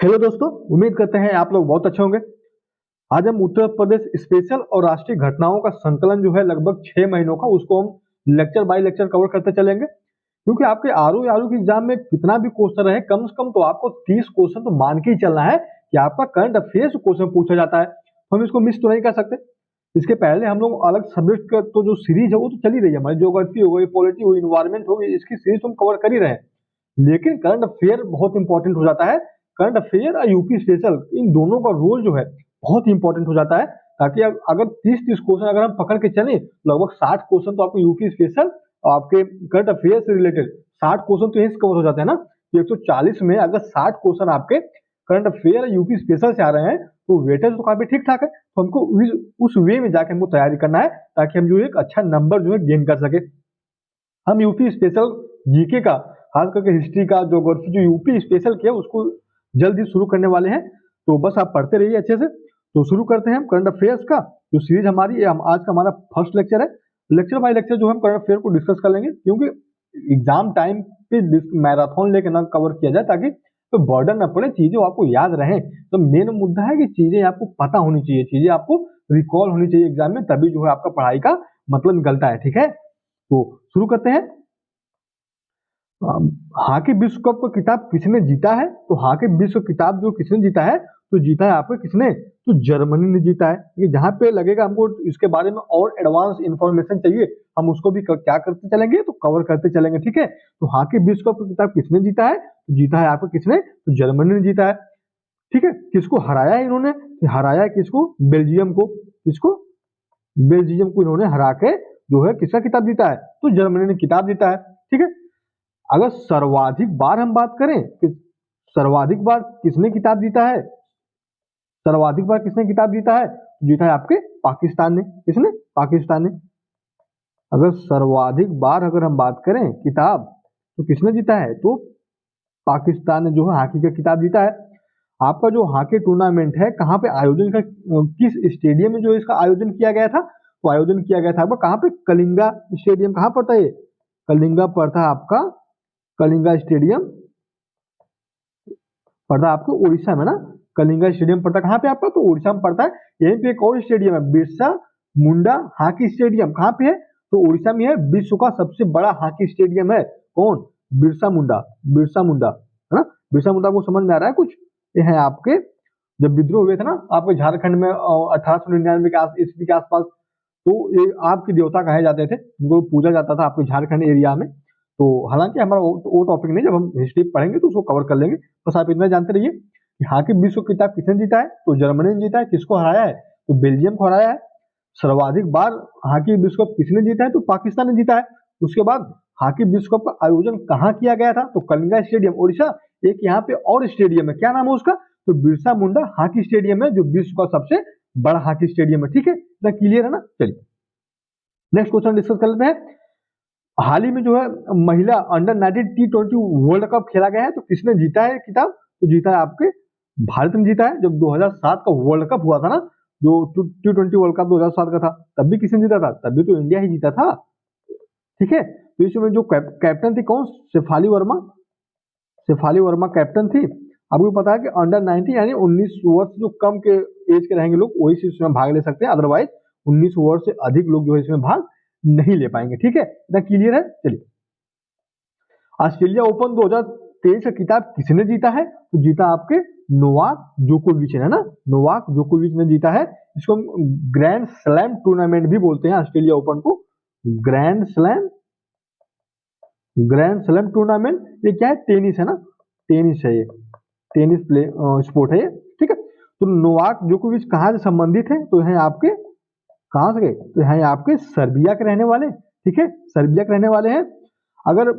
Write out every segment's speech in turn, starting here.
Hello दोस्तों, उम्मीद करते हैं आप लोग बहुत अच्छे होंगे। आज हम उत्तर प्रदेश स्पेशल और राष्ट्रीय घटनाओं का संकलन जो है लगभग 6 महीनों का, उसको हम लेक्चर बाय लेक्चर कवर करते चलेंगे। क्योंकि आपके आरओ की एग्जाम में कितना भी क्वेश्चन रहे, कम से कम तो आपको 30 क्वेश्चन तो मान के ही चलना है कि आपका करंट अफेयर्स क्वेश्चन पूछा जाता है, तो हम इसको मिस तो नहीं कर सकते। इसके पहले हम लोग अलग सब्जेक्ट का तो जो सीरीज है वो तो चल ही रही है, हमारी ज्योग्राफी हो गई, पॉलिटी हो, इन्वायरमेंट हो गई, इसकी सीरीज हम कवर कर ही रहे हैं। लेकिन करंट अफेयर बहुत इंपॉर्टेंट हो जाता है। करंट अफेयर और यूपी स्पेशल, इन दोनों का रोल जो है बहुत इंपॉर्टेंट हो जाता है। ताकि अगर 30-30 क्वेश्चन अगर हम पकड़ के चले, लगभग 60 क्वेश्चन तो आपको यूपी स्पेशल और आपके करंट अफेयर से रिलेटेड 60 क्वेश्चन तो यही कवर हो जाते हैं ना। 140 में अगर 60 क्वेश्चन आपके करंट अफेयर यूपी स्पेशल से आ रहे हैं तो वेटेज तो काफी ठीक ठाक है। तो हमको उस वे में जाके हमको तैयारी करना है ताकि हम जो एक अच्छा नंबर जो है गेन कर सके। हम यूपी स्पेशल जीके का, खास करके हिस्ट्री का, ज्योग्राफी जो यूपी स्पेशल किया उसको जल्द ही शुरू करने वाले हैं, तो बस आप पढ़ते रहिए अच्छे से। तो शुरू करते हैं हम करंट अफेयर्स का जो सीरीज हमारी, ये आज का हमारा फर्स्ट लेक्चर है। लेक्चर बाय लेक्चर जो हम करंट अफेयर को डिस्कस कर लेंगे, क्योंकि एग्जाम टाइम पे मैराथन लेके ना कवर किया जाए ताकि तो बर्डन न पड़े, चीजें आपको याद रहें। तो मेन मुद्दा है कि चीजें आपको पता होनी चाहिए, चीजें आपको रिकॉल होनी चाहिए एग्जाम में, तभी जो है आपका पढ़ाई का मतलब निकलता है। ठीक है, तो शुरू करते हैं। हॉकी विश्व कप का किताब किसने जीता है? तो हॉकी विश्व किताब जो किसने जीता है, तो जीता है आपको किसने, तो जर्मनी ने जीता है। ये जहां पे लगेगा हमको इसके बारे में और एडवांस इंफॉर्मेशन चाहिए, हम उसको भी क्या करते चलेंगे, तो कवर करते चलेंगे। ठीक है, तो हॉकी विश्व कप का किताब किसने जीता है, तो जीता है आपको किसने, तो जर्मनी ने जीता है। ठीक है, किसको हराया है इन्होंने, हराया है किसको, बेल्जियम को। किसको, बेल्जियम को इन्होंने हरा के जो है किसका किताब जीता है, तो जर्मनी ने किताब जीता है। ठीक है, अगर सर्वाधिक बार हम बात करें कि सर्वाधिक बार किसने किताब जीता है, सर्वाधिक बार किसने किताब जीता है, जीता है आपके पाकिस्तान ने। किसने, पाकिस्तान ने। अगर सर्वाधिक बार अगर हम बात करें किताब, तो किसने जीता है, तो पाकिस्तान ने जो है हॉकी का किताब जीता है। आपका जो हॉकी टूर्नामेंट है कहाँ पे आयोजन का, किस स्टेडियम में जो इसका आयोजन किया गया था, तो आयोजन किया गया था आपका कहाँ पे, कलिंगा स्टेडियम। कहाँ पड़ता है ये, कलिंगा पड़ता है आपका, कलिंगा स्टेडियम पड़ता है आपको उड़ीसा में ना। कलिंगा स्टेडियम पड़ता है कहाँ पे आपका, तो उड़ीसा में पड़ता है। यहीं पे एक और स्टेडियम है, बिरसा मुंडा हॉकी स्टेडियम। कहाँ पे है, तो उड़ीसा में है। विश्व का सबसे बड़ा हॉकी स्टेडियम है कौन, बिरसा मुंडा। बिरसा मुंडा है ना, बिरसा मुंडा को समझ में आ रहा है कुछ। ये है आपके, जब विद्रोह हुए थे ना आपके झारखंड में 1899 के ईस्वी के आसपास, तो ये आपके देवता कहे जाते थे, उनको पूजा जाता था आपके झारखंड एरिया में। तो हालांकि हमारा वो टॉपिक नहीं, जब हम हिस्ट्री पढ़ेंगे तो उसको कवर कर लेंगे। बस आप इतना जानते रहिए कि हॉकी विश्व किताब किसने जीता है, तो जर्मनी ने जीता है। किसको हराया है, तो बेल्जियम को हराया है। सर्वाधिक बार हॉकी विश्व कप किसने जीता है, तो पाकिस्तान ने जीता है। उसके बाद हॉकी विश्व कप का आयोजन कहाँ किया गया था, तो कलिंगा स्टेडियम उड़ीसा। एक यहाँ पे और स्टेडियम है, क्या नाम है उसका, तो बिरसा मुंडा हॉकी स्टेडियम है, जो विश्व का सबसे बड़ा हॉकी स्टेडियम है। ठीक है, इतना क्लियर है ना। चलिए नेक्स्ट क्वेश्चन डिस्कस कर लेते हैं। हाल ही में जो है महिला अंडर 19 T20 वर्ल्ड कप खेला गया है, तो किसने जीता है किताब, तो जीता है आपके भारत ने जीता है। जब 2007 का वर्ल्ड कप हुआ था ना, जो T20 वर्ल्ड कप 2007 का था, तब भी किसने जीता था, तब भी तो इंडिया ही जीता था। ठीक है, तो इसमें जो कैप्टन थी कौन, शेफाली वर्मा। शेफाली वर्मा कैप्टन थी। आपको पता है कि अंडर 19 यानी 19 वर्ष जो कम के एज के रहेंगे लोग, वही इसमें भाग ले सकते हैं। अदरवाइज 19 वर्ष से अधिक लोग जो है इसमें भाग नहीं ले पाएंगे। ठीक है, इतना क्लियर है। चलिए, ऑस्ट्रेलिया ओपन 2023 का किताब किसने जीता है, तो जीता आपके नोवाक जोकोविच है ना। नोवाक जोकोविच ने जीता है। इसको हम ग्रैंड स्लैम टूर्नामेंट भी बोलते हैं, ऑस्ट्रेलिया ओपन को grand slam, grand slam tournament. ये क्या है, टेनिस है ना, टेनिस है ये, टेनिस प्ले स्पोर्ट है ये। ठीक है, तो नोवाक जोकोविच कहाँ से संबंधित है, तो है आपके, कहाँ से गए, तो है आपके सर्बिया के रहने वाले। ठीक है, सर्बिया के रहने वाले हैं। अगर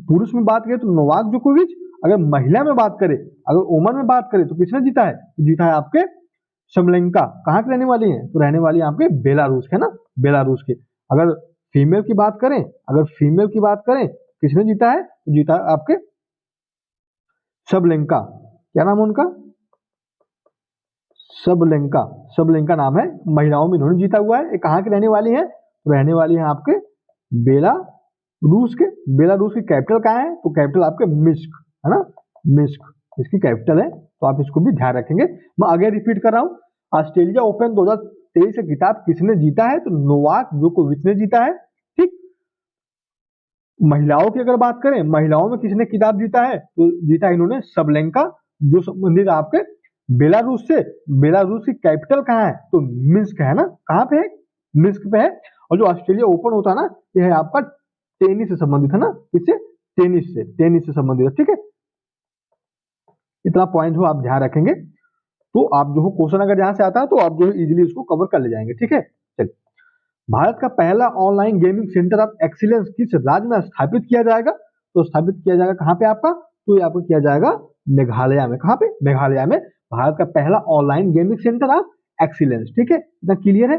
पुरुष में बात करें तो नोवाक जोकोविच, अगर महिला में बात करें, अगर वुमन में बात करें, तो किसने जीता है, तो जीता है आपके शमलेंका। कहाँ के रहने वाली है, तो रहने वाली है आपके बेलारूस के ना, बेलारूस के। अगर फीमेल की बात करें, अगर फीमेल की बात करें, किसने जीता है, तो जीता है आपके सबलेंका। क्या नाम है उनका, सबलेंका, सबलेंका नाम है। महिलाओं में इन्होंने जीता हुआ है। ये कहाँ की रहने वाली है, रहने वाली है आपके बेलारूस के। बेलारूस की कैपिटल कहाँ है, तो कैपिटल आपके मिस्क है ना, मिस्क इसकी कैपिटल है। तो आप इसको भी ध्यान रखेंगे। मैं आगे रिपीट कर रहा हूँ, ऑस्ट्रेलिया ओपन 2023 का खिताब किसने जीता है? तो नोवाक जोकोविच ने जीता है। ठीक, महिलाओं की अगर बात करें, महिलाओं में किसने खिताब जीता है? तो जीता इन्होंने सबलेंका, जो संबंधित आपके बेलारूस से। बेलारूस की कैपिटल कहाँ है? तो मिन्स्क है ना, कहाँ पे है? मिन्स्क पे है। और जो ऑस्ट्रेलिया ओपन होता है ना, यह है आपका टेनिस से संबंधित है ना, इससे टेनिस से संबंधित है। ठीक है, इतना पॉइंट हो आप ध्यान रखेंगे, तो आप जो हो क्वेश्चन अगर यहाँ से आता है तो आप जो है इजीली इसको कवर कर ले जाएंगे। ठीक है, चलिए, भारत का पहला online gaming centre of excellence किस राज्य में स्थापित किया जाएगा? तो स्थापित किया जाएगा कहाँ पे आपका? तो ये आपको किया जाएगा मेघालय में। कहाँ पे? मेघालय में भारत का पहला online gaming centre of excellence. ठीक है, इतना क्लियर है।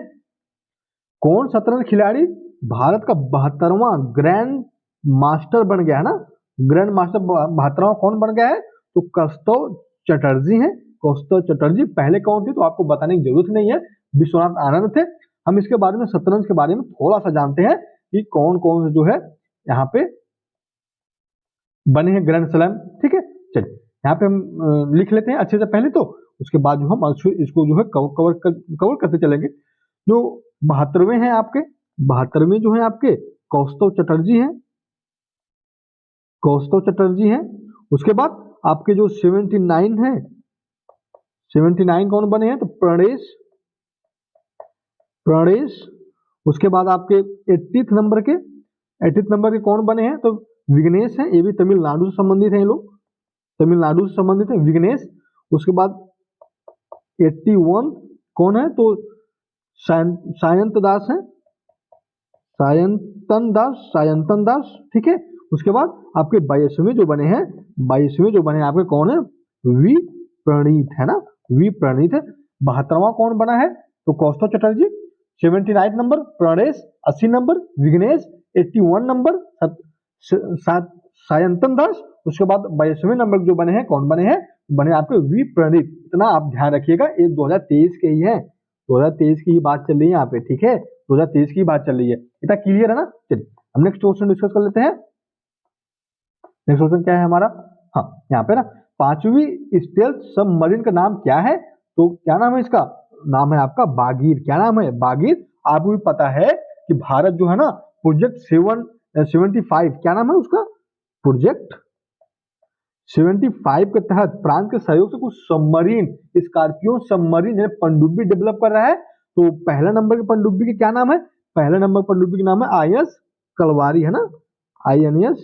कौन शतरंज खिलाड़ी भारत का 72वां ग्रैंड मास्टर बन गया है ना? ग्रैंड मास्टर 72वां कौन बन गया है? तो कौस्तव चटर्जी है। कौस्तव चटर्जी पहले कौन थे? तो आपको बताने की जरूरत नहीं है, विश्वनाथ आनंद थे। हम इसके बारे में, शतरंज के बारे में थोड़ा सा जानते हैं कि कौन कौन जो है यहाँ पे बने हैं ग्रैंड स्लैम। ठीक है, चलिए यहाँ पे हम लिख लेते हैं अच्छे से पहले, तो उसके बाद जो हम इसको जो है कवर करते चलेंगे। जो 72वें हैं आपके, 72वें जो है आपके कौस्तव चटर्जी हैं, कौस्तव चटर्जी हैं। उसके बाद आपके जो 79 हैं, 79 कौन बने हैं? तो प्रणेश। उसके बाद आपके 80th नंबर के कौन बने हैं? तो विघ्नेश हैं, ये भी तमिलनाडु से संबंधित हैं, ये लोग तमिलनाडु से संबंधित हैं, विघ्नेश। उसके बाद 81 कौन है? तो सायंत दास है, सायंतन दास। ठीक है, उसके बाद आपके 22वें जो बने आपके कौन है? वी प्रणीत है ना, वी प्रणीत है। 72वां कौन बना है? तो Kaustav Chatterjee. 79 number Pranesh, 80 number Vighnesh, 81 number Sayantan Das. उसके बाद 22वें नंबर जो बने हैं कौन बने हैं? बने आपके वी प्रणीत। इतना आप ध्यान रखिएगा, ये 2023 के ही है, 2023 की ही बात चल रही है यहाँ पे। ठीक है, 2023 की बात चल रही है। इतना क्लियर है ना? चलिए हम नेक्स्ट क्वेश्चन डिस्कस कर लेते हैं। नेक्स्ट क्वेश्चन क्या है हमारा? हाँ, यहाँ पे ना 5वीं स्टेल्थ सबमरीन का नाम क्या है? तो क्या नाम है इसका? नाम है आपका बागीर। क्या नाम है? बागीर। आपको भी पता है कि भारत जो है ना प्रोजेक्ट 75, क्या नाम है उसका? प्रोजेक्ट 75 के तहत फ्रांस के सहयोग से कुछ सबमरीन, स्कॉर्पियो सबमरीन है पनडुब्बी डेवलप कर रहा है। तो पहला नंबर के पनडुब्बी के क्या नाम है? पहला नंबर पनडुब्बी का नाम है INS कलवारी है ना, INS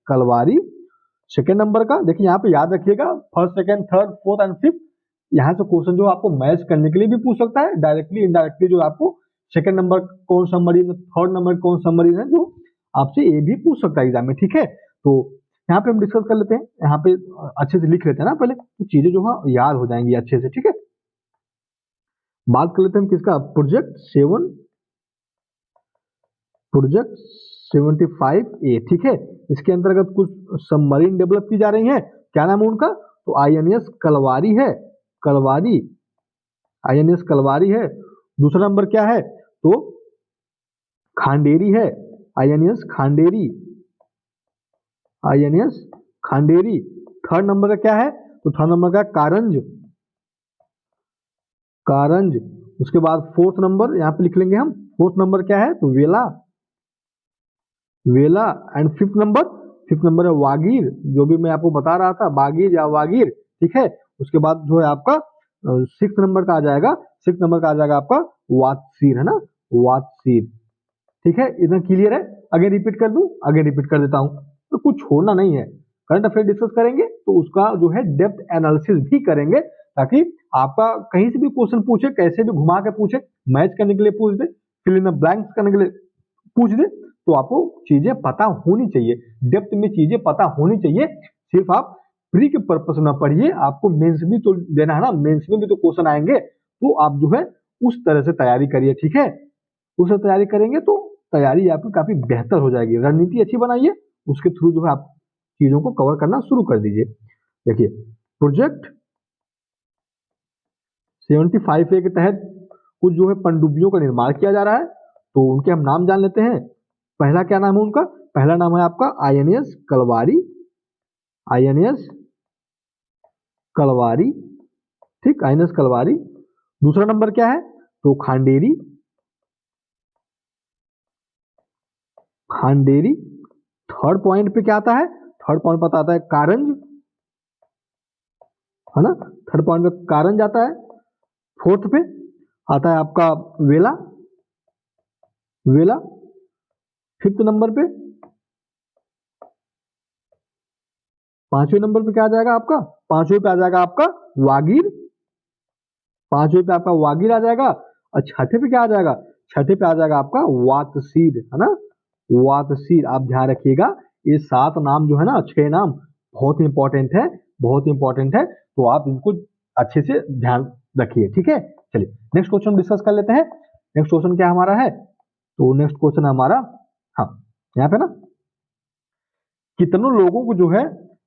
कलवारी। सेकेंड नंबर का देखिए, यहाँ पे याद रखिएगा, first, second, third, fourth and fifth, यहाँ से क्वेश्चन जो आपको मैच करने के लिए भी पूछ सकता है, डायरेक्टली इनडायरेक्टली, जो आपको सेकेंड नंबर कौन सबमरीन, थर्ड नंबर कौन सबमरीन है, जो आपसे ये भी पूछ सकता है एग्जाम में। ठीक है, तो यहाँ पे हम डिस्कस कर लेते हैं, यहाँ पे अच्छे से लिख लेते हैं ना पहले, तो चीजें जो है याद हो जाएंगी अच्छे से। ठीक है, बात कर लेते हैं हम किसका? Project 75A। ठीक है, इसके अंतर्गत कुछ सबमरीन डेवलप की जा रही हैं। क्या नाम है उनका? तो INS कलवारी है, INS कलवारी है। दूसरा नंबर क्या है? तो खांडेरी है, INS खांडेरी। थर्ड नंबर का क्या है? तो थर्ड नंबर का कारंज। उसके बाद फोर्थ नंबर यहाँ पे लिख लेंगे हम, फोर्थ नंबर क्या है? तो वेला। एंड फिफ्थ नंबर है वागीर, जो भी मैं आपको बता रहा था, बागीर या वागीर। ठीक है, उसके बाद जो है आपका सिक्स नंबर का आ जाएगा आपका वात्सीर है ना, वात्सीर। ठीक है, इतना क्लियर है? आगे रिपीट कर दूं? आगे रिपीट कर देता हूं, तो कुछ छोड़ना नहीं है। करंट अफेयर डिस्कस करेंगे तो उसका जो है डेप्थ एनालिसिस भी करेंगे, ताकि आपका कहीं से भी क्वेश्चन पूछे, कैसे भी घुमा के पूछे, मैच करने के लिए पूछ दे, फिल इन द ब्लैंक्स करने के लिए पूछ दे, तो आपको चीजें पता होनी चाहिए, डेप्थ में चीजें पता होनी चाहिए। सिर्फ आप प्री के पर्पस ना पढ़िए, आपको मेंस भी तो देना है ना, मेंस में भी तो क्वेश्चन आएंगे, तो आप जो है उस तरह से तैयारी करिए। ठीक है, उस तैयारी करेंगे तो तैयारी आपकी काफी बेहतर हो जाएगी। रणनीति अच्छी बनाइए, उसके थ्रू जो है आप चीजों को कवर करना शुरू कर दीजिए। देखिए, प्रोजेक्ट 75A के तहत कुछ जो है पनडुब्बियों का निर्माण किया जा रहा है, तो उनके हम नाम जान लेते हैं। पहला क्या नाम है उनका? पहला नाम है आपका INS कलवारी, INS कलवारी, ठीक, आइनस कलवारी। दूसरा नंबर क्या है, तो खांडेरी, खांडेरी। थर्ड पॉइंट पे क्या आता है, थर्ड पॉइंट पर आता है कारंज, है ना, थर्ड पॉइंट पे कारंज आता है। फोर्थ पे आता है आपका वेला, वेला। फिफ्थ नंबर पे, पांचवें नंबर पे क्या आ जाएगा आपका, पांचवें पे आ जाएगा आपका वागीर, पांचवें पे आपका वागीर आ जाएगा। और छठे पे क्या आ जाएगा, छठे पे आ जाएगा आपका वातसीर, है ना, वातसीर। आप ध्यान रखिएगा, ये 7 नाम जो है ना, 6 नाम बहुत इंपॉर्टेंट है, बहुत इंपॉर्टेंट है, तो आप इनको अच्छे से ध्यान रखिए, ठीक है। चलिए नेक्स्ट क्वेश्चन डिस्कस कर लेते हैं। नेक्स्ट क्वेश्चन क्या हमारा है, तो नेक्स्ट क्वेश्चन हमारा, हाँ, यहाँ पे ना, कितनों लोगों को जो है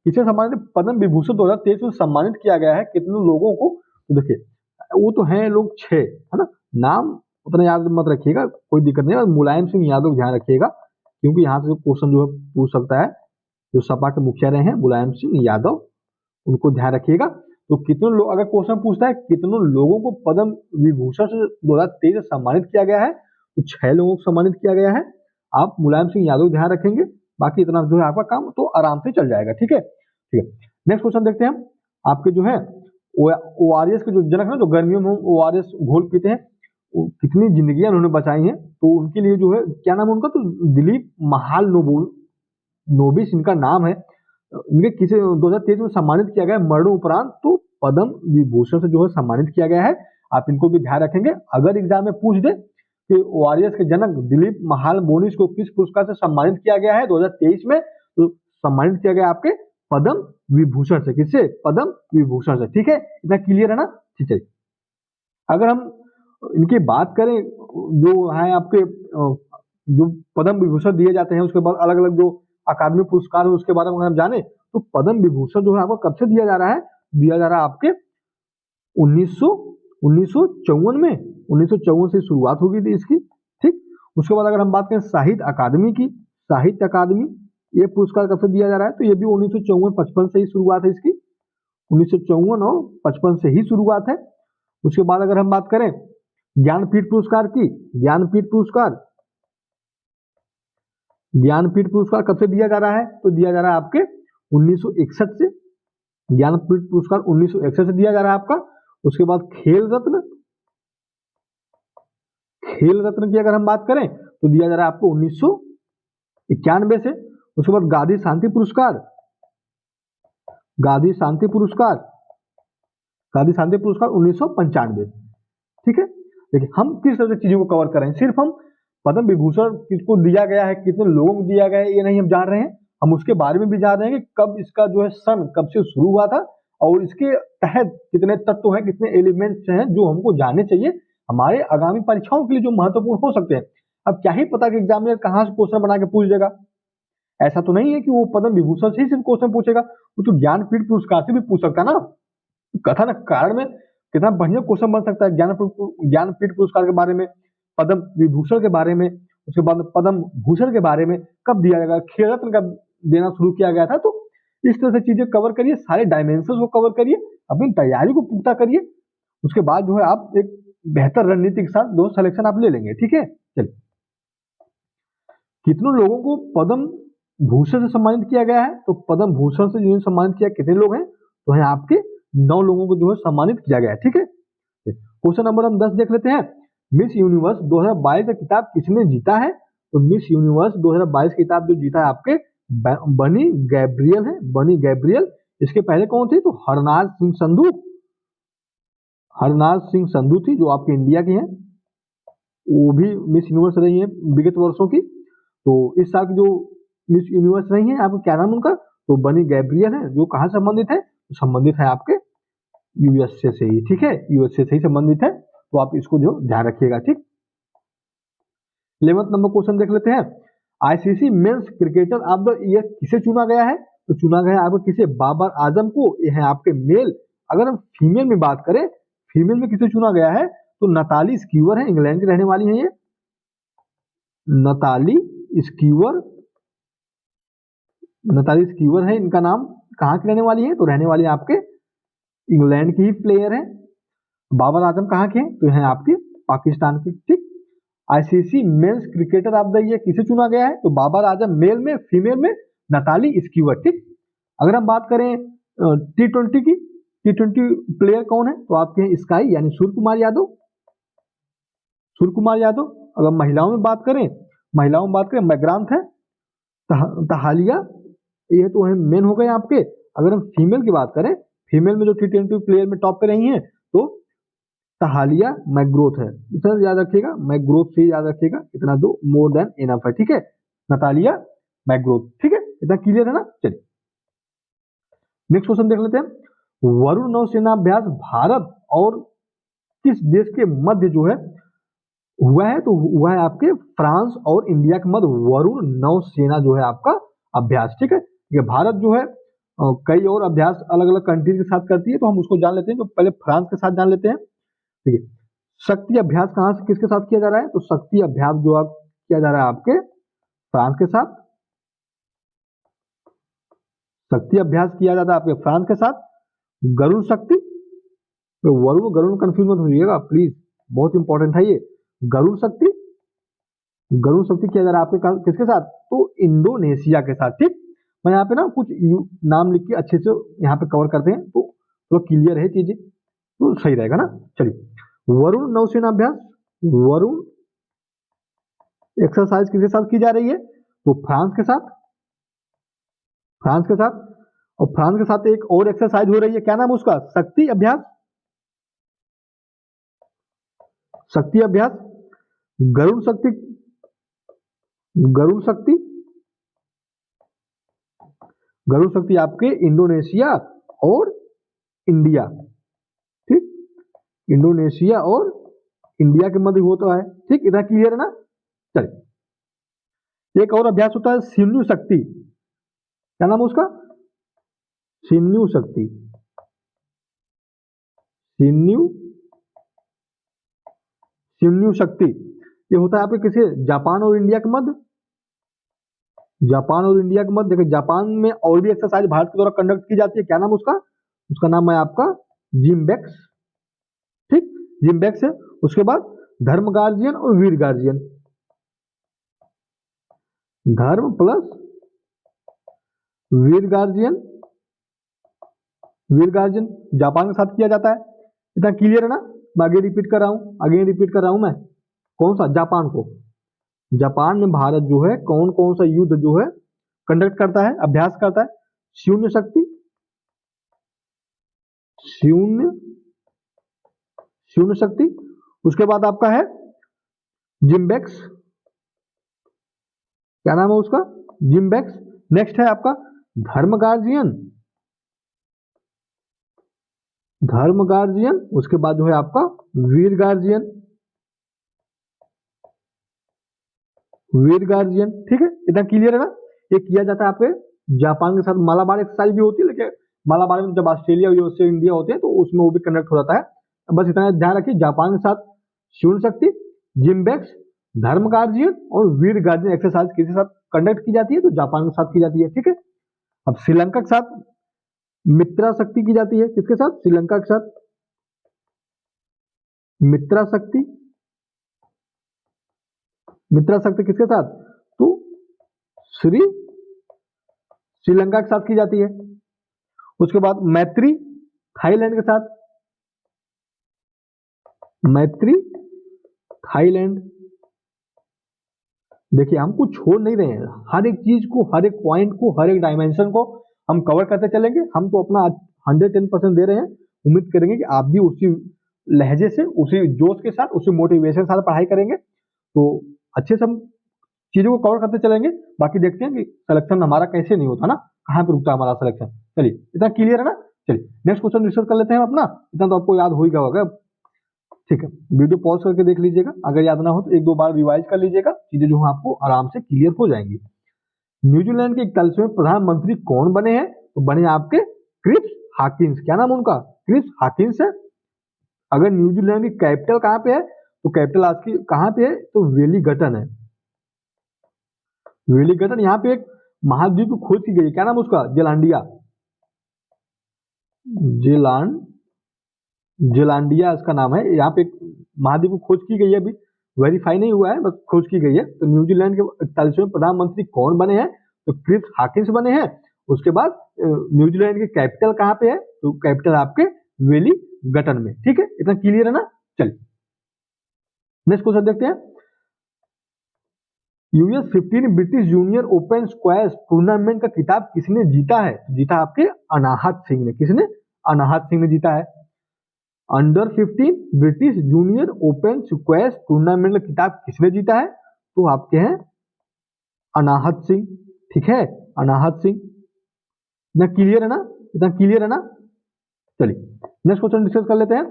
किसे सम्मानित, पद्म विभूषण 2023 में सम्मानित किया गया है, कितने लोगों को, तो देखिए वो तो हैं लोग 6, है ना, नाम उतना याद मत रखिएगा, कोई दिक्कत नहीं है। मुलायम सिंह यादव ध्यान रखिएगा, क्योंकि यहाँ से क्वेश्चन जो है पूछ सकता है, जो सपा के मुखिया रहे हैं मुलायम सिंह यादव, उनको ध्यान रखिएगा। तो कितने लोग, अगर क्वेश्चन पूछता है कितनों लोगों को पद्म विभूषण से 2023 में सम्मानित किया गया है, तो 6 लोगों को सम्मानित किया गया है। आप मुलायम सिंह यादव ध्यान रखेंगे, बाकी इतना जो है आपका काम तो आराम से चल जाएगा, ठीक है, ठीक है। नेक्स्ट क्वेश्चन देखते हैं, आपके जो है ओआरएस के जो जनक है, जो गर्मियों में ओआरएस घोल पीते हैं, कितनी जिंदगियां उन्होंने बचाई हैं, तो उनके लिए जो है क्या नाम है उनका, तो दिलीप महाल नोबिस इनका नाम है। इनके किसे 2023 में सम्मानित किया गया है, मरणोपरांत तो पद्म विभूषण से जो है सम्मानित किया गया है। आप इनको भी ध्यान रखेंगे, अगर एग्जाम में पूछ दे कि ओआरएस के जनक दिलीप महाल बोनिस को किस पुरस्कार से सम्मानित किया गया है 2023 में, तो सम्मानित किया गया आपके पद्म विभूषण से, किससे, पद्म विभूषण से, ठीक है, इतना क्लियर है ना, ठीक है। अगर हम इनकी बात करें, जो है आपके जो पद्म विभूषण दिए जाते हैं, उसके बाद अलग अलग जो अकादमी पुरस्कार है उसके बारे में हम जाने, तो पद्म विभूषण जो है आपको कब से दिया जा रहा है, दिया जा रहा है आपके 1954 में, 1954 से शुरुआत हो गई थी इसकी, ठीक। उसके बाद अगर हम बात करें साहित्य अकादमी की, साहित्य अकादमी ये पुरस्कार कब से दिया जा रहा है, तो ये भी 1954-55 से ही शुरुआत है इसकी, 1954 और 55 से ही शुरुआत है। उसके बाद अगर हम बात करें ज्ञानपीठ पुरस्कार की, ज्ञानपीठ पुरस्कार, ज्ञानपीठ पुरस्कार कब से दिया जा रहा है, तो दिया जा रहा है आपके 1961 से, ज्ञानपीठ पुरस्कार 1961 से दिया जा रहा है आपका। उसके बाद खेल रत्न, खेल रत्न की अगर हम बात करें तो दिया जा रहा है आपको 1991 से। उसके बाद गांधी शांति पुरस्कार, गांधी शांति पुरस्कार, गांधी शांति पुरस्कार 1995, ठीक है। देखिए हम किस तरह से चीजों को कवर कर रहे हैं, सिर्फ हम पद्म विभूषण किसको दिया गया है, कितने लोगों को दिया गया है, ये नहीं हम जान रहे हैं, हम उसके बारे में भी जान रहे हैं कि कब इसका जो है सन कब से शुरू हुआ था, और इसके तहत कितने तत्व हैं, कितने एलिमेंट्स हैं जो हमको जानने चाहिए हमारे आगामी परीक्षाओं के लिए, जो महत्वपूर्ण हो सकते हैं। अब क्या ही पता कि एग्जामिनर कहाँ से क्वेश्चन बना के पूछ देगा, ऐसा तो नहीं है कि वो पद्म विभूषण से ही सिर्फ क्वेश्चन पूछेगा, वो तो ज्ञानपीठ पुरस्कार से भी पूछ सकता है ना। कथा ना कारण में कितना बढ़िया क्वेश्चन बन सकता है, ज्ञानपीठ पुरस्कार के बारे में, पद्म विभूषण के बारे में, उसके बाद पद्म भूषण के बारे में कब दिया जाएगा, खेल रत्न कब देना शुरू किया गया था। तो इस तरह से चीजें कवर करिए, सारे डायमेंशन को कवर करिए, अपनी तैयारी को पुख्ता करिए, उसके बाद जो है आप एक बेहतर रणनीति के साथ दो सिलेक्शन आप ले लेंगे, ठीक है। चलिए, कितनों लोगों को पद्म भूषण से सम्मानित किया गया है, तो पद्म भूषण से जिन्हें सम्मानित किया कितने लोग हैं, तो है आपके 9 लोगों को जो है सम्मानित किया गया है, ठीक है। क्वेश्चन नंबर हम 10 देख लेते हैं, मिस यूनिवर्स 2022 का किताब किसने जीता है, तो मिस यूनिवर्स 2022 किताब जो जीता है आपके बनी गैब्रियल है, बनी गैब्रियल। इसके पहले कौन थे, तो हरनाज सिंह संधू, हरनाज सिंह संधू थी जो आपके इंडिया की हैं, वो भी मिस यूनिवर्स रही है विगत वर्षों की। तो इस साल की जो मिस यूनिवर्स रही है आपको क्या नाम उनका, तो बनी गैब्रियल है, जो कहाँ संबंधित है, तो संबंधित है आपके यूएसए से ही, ठीक है, यूएसए से ही संबंधित है, तो आप इसको जो ध्यान रखिएगा, ठीक। 11th नंबर क्वेश्चन देख लेते हैं, ICC men's cricketer of the year किसे चुना गया है, तो चुना गया है आपको किसे, बाबर आजम को, ये है आपके मेल। अगर हम फीमेल में बात करें, फीमेल में किसे चुना गया है, तो नताली स्कीवर है, इंग्लैंड की रहने वाली है ये, नताली स्कीवर, नताली स्कीवर है इनका नाम, कहाँ की रहने वाली है, तो रहने वाली है आपके इंग्लैंड की ही प्लेयर है। बाबर आजम कहाँ के हैं? तो हैं आपके पाकिस्तान के। ठीक। ICC men's cricketer of the year किसे चुना गया है? तो बाबर आजम मेल में, फीमेल में नताली स्कीवर। ठीक। अगर हम बात करें T20 की, T20 प्लेयर कौन है? तो आपके हैं स्काई यानी सूर्य कुमार यादव। सूर्य कुमार यादव। अगर महिलाओं में बात करें मैग्रांथ है, तहालिया, ये तो है मेन हो गए आपके। अगर हम फीमेल की बात करें, फीमेल में जो T20 प्लेयर में टॉप पे रही हैं तो तहालिया मैग्रोथ है। इतना याद रखिएगा, मैग्रोथ से याद रखिएगा, इतना दो मोर देन इनफ है। ठीक है, नतालिया मैग्रोथ। ठीक है, इतना क्लियर है ना। चलिए नेक्स्ट क्वेश्चन देख लेते हैं। वरुण नौसेना अभ्यास भारत और किस देश के मध्य जो है हुआ है? तो हुआ है आपके फ्रांस और इंडिया के मध्य वरुण नौसेना जो है आपका अभ्यास। ठीक है, ये भारत जो है कई और अभ्यास अलग अलग कंट्रीज के साथ करती है, तो हम उसको जान लेते हैं। जो पहले फ्रांस के साथ जान लेते हैं। ठीक है, शक्ति अभ्यास कहाँ से किसके साथ किया जा रहा है? तो शक्ति अभ्यास जो आप किया जा रहा है आपके फ्रांस के साथ। शक्ति अभ्यास किया जाता है आपके फ्रांस के साथ। गरुड़ शक्ति, तो वरुण गरुड़ कंफ्यूज मत होइएगा प्लीज, बहुत इंपॉर्टेंट है ये। गरुड़ शक्ति किया जा रहा है आपके किसके साथ? तो इंडोनेशिया के साथ। ठीक, मैं यहाँ पे ना कुछ नाम लिख के अच्छे से यहाँ पे कवर करते हैं तो क्लियर है चीजें, तो सही रहेगा ना। चलिए वरुण नौसेना अभ्यास, वरुण एक्सरसाइज किसके साथ की जा रही है? तो फ्रांस के साथ। और फ्रांस के साथ एक और एक्सरसाइज हो रही है, क्या नाम है उसका? शक्ति अभ्यास। गरुड़ शक्ति आपके इंडोनेशिया और इंडिया। ठीक, इंडोनेशिया और इंडिया के मध्य होता है। ठीक, इतना क्लियर है ना। चलिए एक और अभ्यास होता है सिन्यू शक्ति, क्या नाम है उसका? सिन्यू शक्ति। ये होता है आपके किसे? जापान और इंडिया के मध्य। देखिए जापान में और भी एक्सरसाइज भारत के द्वारा कंडक्ट की जाती है, क्या नाम उसका? उसका नाम है आपका जिम्बेक्स। ठीक, जिम्बेक्स है। उसके बाद धर्म गार्जियन और वीर गार्जियन। धर्म प्लस वीर गार्जियन जापान के साथ किया जाता है। इतना क्लियर है ना। मैं आगे रिपीट कर रहा हूं मैं। कौन सा? जापान में भारत जो है कौन कौन सा युद्ध जो है कंडक्ट करता है, अभ्यास करता है? शून्य शक्ति। उसके बाद आपका है जिम्बेक्स, क्या नाम है उसका? जिम्बेक्स। नेक्स्ट है आपका धर्म गार्जियन। उसके बाद जो है आपका वीर गार्जियन। ठीक है, इतना क्लियर है ना। ये किया जाता है आपके जापान के साथ। मालाबार एक्सरसाइज भी होती है, लेकिन मालाबार में जब ऑस्ट्रेलिया, यूएसए, इंडिया होते हैं तो उसमें वो भी कंडक्ट हो जाता है। बस इतना ध्यान रखिए, जापान के साथ शून्य शक्ति, जिम्बेक्स, धर्म गार्जियन और वीर गार्जियन एक्सरसाइज किसके साथ कंडक्ट की जाती है? तो जापान के साथ की जाती है। ठीक है, अब श्रीलंका के साथ मित्रा शक्ति की जाती है। किसके साथ? श्रीलंका के साथ मित्रा शक्ति किसके साथ? तो श्रीलंका के साथ की जाती है। उसके बाद मैत्री थाईलैंड के साथ। देखिए हम कुछ छोड़ नहीं रहे हैं, हर एक चीज को, हर एक पॉइंट को, हर एक डायमेंशन को हम कवर करते चलेंगे। हम तो अपना 110% दे रहे हैं। उम्मीद करेंगे कि आप भी उसी लहजे से, उसी जोश के साथ, उसी मोटिवेशन के साथ पढ़ाई करेंगे, तो अच्छे से हम चीजों को कवर करते चलेंगे। बाकी देखते हैं कि सिलेक्शन हमारा कैसे नहीं होता ना, कहाँ पे रुकता है हमारा सिलेक्शन। चलिए इतना क्लियर है ना। चलिए नेक्स्ट क्वेश्चन डिस्कस कर लेते हैं अपना। इतना तो आपको याद हो ही गया होगा। ठीक है, वीडियो पॉज करके देख लीजिएगा, अगर याद ना हो तो एक दो बार रिवाइज कर लीजिएगा, चीजें जो है आपको आराम से क्लियर हो जाएंगी। न्यूजीलैंड के 41वें प्रधानमंत्री कौन बने हैं? तो बने आपके क्रिस हाकिंस। क्या नाम उनका? क्रिस हाकिंस है। अगर न्यूजीलैंड की कैपिटल कहाँ पे है? तो कैपिटल आज की कहाँ पे है? तो वेलिंगटन है। वेलिंगटन, यहाँ पे एक महाद्वीप खोज की गई, क्या नाम उसका? जेलांडिया। जेलांडिया इसका नाम है। यहाँ पे महाद्वीप को खोज की गई है, अभी वेरीफाई नहीं हुआ है, बस खोज की गई है। तो न्यूजीलैंड के 41वें प्रधानमंत्री कौन बने हैं? तो क्रिस हाकिंस बने हैं। उसके बाद न्यूजीलैंड की कैपिटल कहाँ पे है? तो कैपिटल आपके वेलिंगटन में। ठीक है, इतना क्लियर है ना? चलिए नेक्स्ट क्वेश्चन देखते हैं। US 15 British junior open squash tournament का खिताब किसने जीता है? जीता आपके अनाहत सिंह ने। किसने? अनाहत सिंह ने जीता है। Under 15 British junior open squash tournament का खिताब किसने जीता है? तो आपके हैं अनाहत सिंह। ठीक है, अनाहत सिंह। इतना क्लियर है ना? इतना क्लियर है ना? चलिए नेक्स्ट क्वेश्चन डिस्कस कर लेते हैं।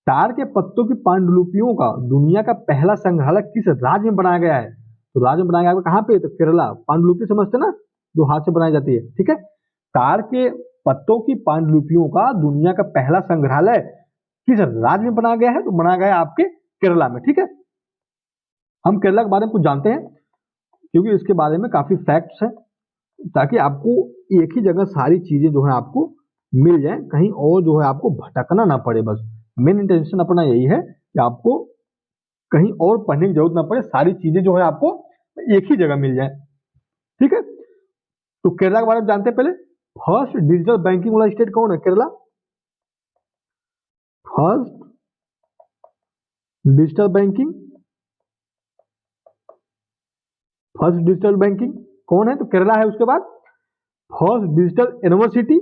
ताड़ के पत्तों की पांडुलिपियों का दुनिया का पहला संग्रहालय किस राज्य में बनाया गया है? तो राज्य में बनाया गया कहाँ पे? तो केरला। पांडुलिपि समझते ना, जो हाथ से बनाई जाती है। ठीक है, ताड़ के पत्तों की पांडुलिपियों का दुनिया का पहला संग्रहालय किस राज्य में बनाया गया है? तो बनाया गया आपके केरला में। ठीक है, हम केरला के बारे में कुछ जानते हैं क्योंकि इसके बारे में काफी फैक्ट्स हैं, ताकि आपको एक ही जगह सारी चीजें जो है आपको मिल जाए, कहीं और जो है आपको भटकना ना पड़े। बस मेन इंटेंशन अपना यही है कि आपको कहीं और पढ़ने की जरूरत ना पड़े, सारी चीजें जो है आपको एक ही जगह मिल जाए। ठीक है, तो केरला के बारे में जानते हैं पहले। फर्स्ट डिजिटल बैंकिंग वाला स्टेट कौन है? Kerala. First digital banking, first digital banking कौन है? तो केरला है। उसके बाद first digital university,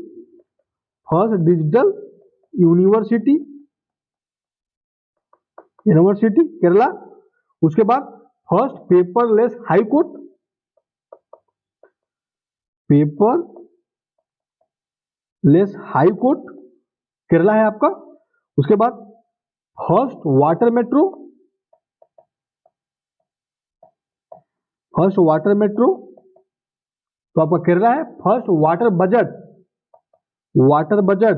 first digital university, university Kerala. उसके बाद first paperless high court, paperless high court Kerala है आपका। उसके बाद first water metro, first water metro तो आपका केरला है। First water budget, water budget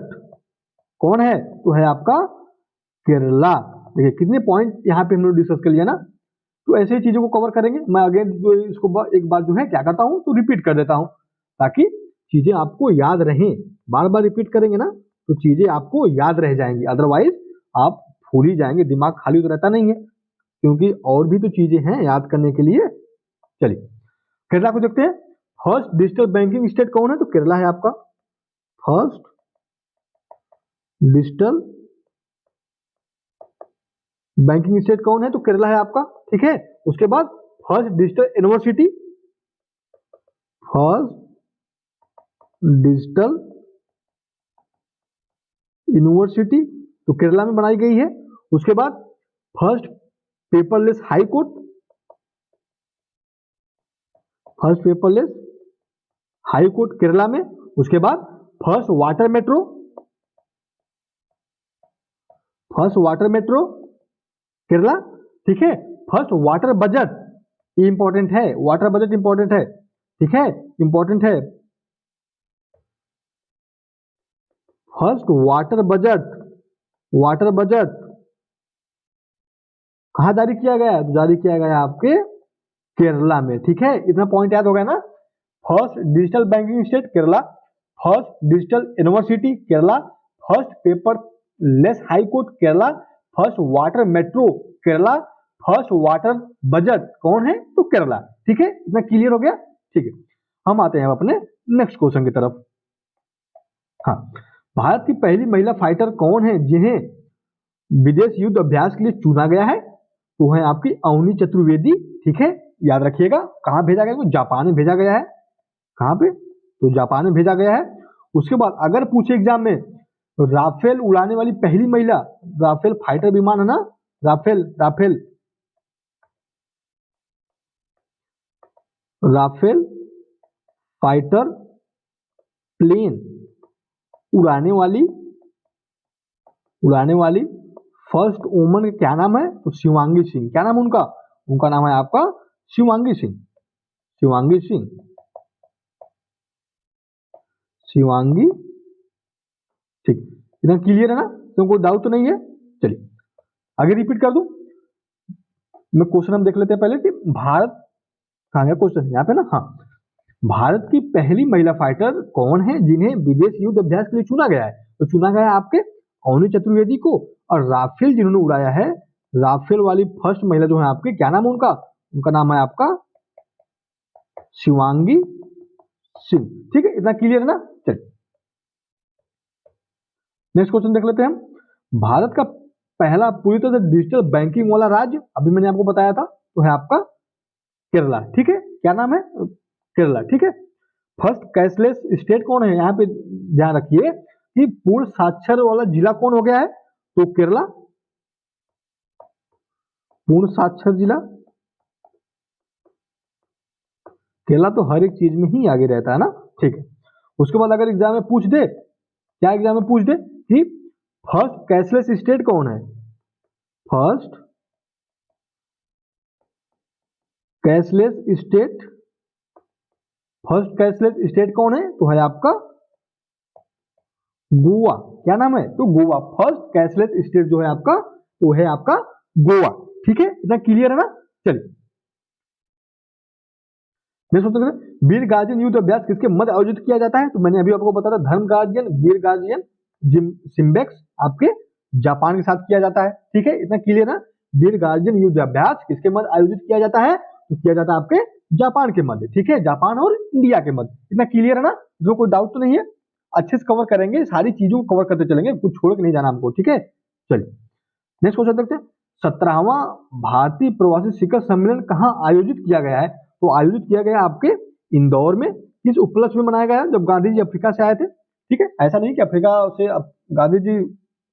कौन है? तो है आपका केरला। देखिए कितने पॉइंट यहाँ पे हम लोग डिस्कस कर लिया ना। तो ऐसे ही चीजों को कवर करेंगे। मैं अगेन जो इसको एक बार जो है क्या करता हूँ तो रिपीट कर देता हूँ, ताकि चीजें आपको याद रहें। बार बार रिपीट करेंगे ना तो चीजें आपको याद रह जाएंगी, अदरवाइज आप भूल ही जाएंगे, दिमाग खाली तो रहता नहीं है, क्योंकि और भी तो चीजें हैं याद करने के लिए। चलिए केरला को देखते हैं। फर्स्ट डिजिटल बैंकिंग स्टेट कौन है? तो केरला है आपका। फर्स्ट डिजिटल बैंकिंग स्टेट कौन है? तो केरला है आपका। ठीक है, उसके बाद first digital university, first digital university तो केरला में बनाई गई है। उसके बाद first paperless high court, first paperless high court Kerala में। उसके बाद first water metro, first water metro Kerala. ठीक है, फर्स्ट वाटर बजट इंपॉर्टेंट है, वाटर बजट इंपॉर्टेंट है। ठीक है, इंपॉर्टेंट है। First water budget, water budget कहां जारी किया गया है? तो जारी किया गया आपके केरला में। ठीक है, इतना पॉइंट याद हो गया ना। First digital banking state Kerala, first digital university Kerala, first paperless high court Kerala, first water metro Kerala, first water budget कौन है? तो केरला। ठीक है, इतना क्लियर हो गया। ठीक है, हम आते हैं अपने नेक्स्ट क्वेश्चन की तरफ। हाँ, भारत की पहली महिला फाइटर कौन है जिन्हें विदेश युद्ध अभ्यास के लिए चुना गया है? तो है आपकी अवनी चतुर्वेदी। ठीक है, याद रखिएगा। कहां भेजा गया? जापान में भेजा गया है। कहां पे? तो जापान में भेजा गया है। उसके बाद अगर पूछे एग्जाम में राफेल उड़ाने वाली पहली महिला, राफेल फाइटर विमान है ना, Rafale Rafale Rafale fighter plane उड़ाने वाली फर्स्ट वुमन का क्या नाम है? तो शिवांगी सिंह। क्या नाम है उनका? उनका नाम है आपका शिवांगी सिंह, शिवांगी सिंह, शिवांगी। ठीक, इतना क्लियर है ना? तुमको डाउट तो नहीं है? चलिए आगे रिपीट कर दूं मैं क्वेश्चन। हम देख लेते हैं पहले कि भारत कहां गया क्वेश्चन, यहाँ पे ना। हाँ, भारत की पहली महिला फाइटर कौन है जिन्हें विदेश युद्ध अभ्यास के लिए चुना गया है? तो चुना गया है आपके अवनी चतुर्वेदी को, और राफेल जिन्होंने उड़ाया है, राफेल वाली फर्स्ट महिला जो है आपकी, क्या नाम है उनका, उनका नाम है आपका शिवांगी सिंह। ठीक है, इतना क्लियर है ना। चलिए नेक्स्ट क्वेश्चन देख लेते हैं हम। भारत का पहला पूरी तरह से डिजिटल बैंकिंग वाला राज्य, अभी मैंने आपको बताया था, तो है आपका केरला। ठीक है, क्या नाम है, केरला। ठीक है, फर्स्ट कैशलेस स्टेट कौन है, यहाँ पे ध्यान रखिए कि पूर्ण साक्षर वाला जिला कौन हो गया है, तो केरला पूर्ण साक्षर जिला। केरला तो हर एक चीज में ही आगे रहता है ना। ठीक है, उसके बाद अगर एग्जाम में पूछ दे, क्या एग्जाम में पूछ दे कि फर्स्ट कैशलेस स्टेट कौन है, first cashless state, first cashless state कौन है, तो है आपका गोवा। क्या नाम है, तो गोवा। फर्स्ट कैशलेस स्टेट जो है आपका, वो है आपका गोवा। ठीक है, इतना क्लियर है ना। चलिए वीर गार्जियन युद्ध अभ्यास किसके मध्य आयोजित किया जाता है, तो मैंने अभी आपको बताया धर्म गार्जियन, वीर गार्जियन सिम्बेक्स आपके जापान के साथ किया जाता है। ठीक है, इतना क्लियर है। वीर गार्जियन युद्ध अभ्यास किसके मध्य आयोजित किया जाता है, तो किया जाता है आपके जापान के मध्य। ठीक है, जापान और इंडिया के मध्य। इतना क्लियर है ना, इसमें कोई डाउट तो नहीं है। अच्छे से कवर करेंगे, सारी चीजों को कवर करते चलेंगे, कुछ छोड़ के नहीं जाना हमको। ठीक है, चलिए नेक्स्ट क्वेश्चन देखते हैं। 17वां भारतीय प्रवासी शिखर सम्मेलन कहाँ आयोजित किया गया है, तो आयोजित किया गया आपके इंदौर में। किस उपलक्ष्य में मनाया गया, जब गांधी जी अफ्रीका से आए थे। ठीक है, ऐसा नहीं कि अफ्रीका से गांधी जी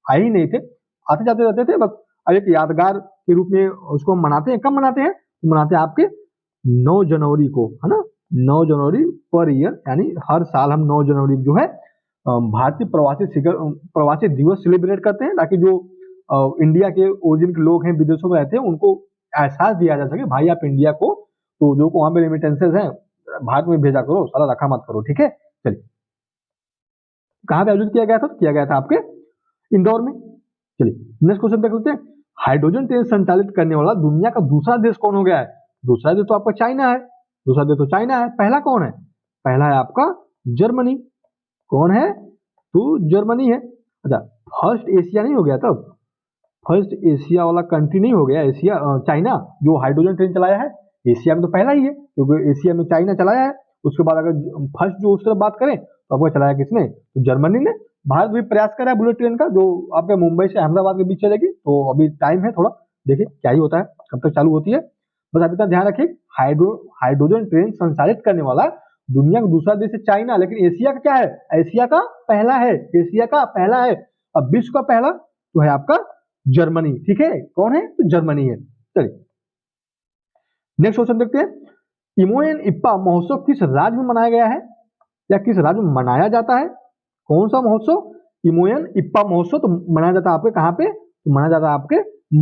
आए ही नहीं थे, आते जाते रहते थे, बस एक यादगार के रूप में उसको मनाते हैं। कब मनाते हैं, तो मनाते हैं आपके 9 जनवरी को, है ना। 9 जनवरी पर ईयर, यानी हर साल हम 9 जनवरी जो है भारतीय प्रवासी दिवस सेलिब्रेट करते हैं, ताकि जो इंडिया के ओरिजिन के लोग हैं, विदेशों में रहते हैं, उनको एहसास दिया जा सके, भाई आप इंडिया को, तो जो वहां पे रेमिटेंसेज हैं भारत में भेजा करो, सारा रखा मत करो। ठीक है, चलिए कहाँ पे आयोजित किया गया था, तो किया गया था आपके इंदौर में। चलिए नेक्स्ट क्वेश्चन देख लेते हैं। हाइड्रोजन ट्रेन संचालित करने वाला दुनिया का दूसरा देश कौन हो गया है, दूसरा देश तो आपका चाइना है, दूसरा देश तो चाइना है। पहला कौन है, पहला है आपका जर्मनी। कौन है, तो जर्मनी है। अच्छा, फर्स्ट एशिया नहीं हो गया तब, फर्स्ट एशिया वाला कंट्री नहीं हो गया एशिया, चाइना जो हाइड्रोजन ट्रेन चलाया है। एशिया में तो पहला ही है, क्योंकि एशिया में चाइना चलाया है। उसके बाद अगर फर्स्ट जो उस तरफ बात करें, तो आपको चलाया किसने, तो जर्मनी ने। भारत भी प्रयास कर रहा है बुलेट ट्रेन का, जो आपके मुंबई से अहमदाबाद के बीच चलेगी, तो अभी टाइम है थोड़ा, देखिए क्या ही होता है, कब तक चालू होती है। बस अभी तक ध्यान रखिए, हाइड्रोजन ट्रेन संचालित करने वाला दुनिया का दूसरा देश है चाइना, लेकिन एशिया का क्या है, एशिया का पहला है, एशिया का पहला है। अब विश्व का पहला तो है आपका जर्मनी। ठीक है, कौन है, तो जर्मनी है। चलिए नेक्स्ट क्वेश्चन देखते हैं। इमोएन इप्पा महोत्सव किस राज्य में मनाया गया है, या किस राज्य में मनाया जाता है, कौन सा महोत्सव, इमोएन इप्पा महोत्सव तो मनाया जाता है आपके कहाँ पे, तो मनाया जाता है आपके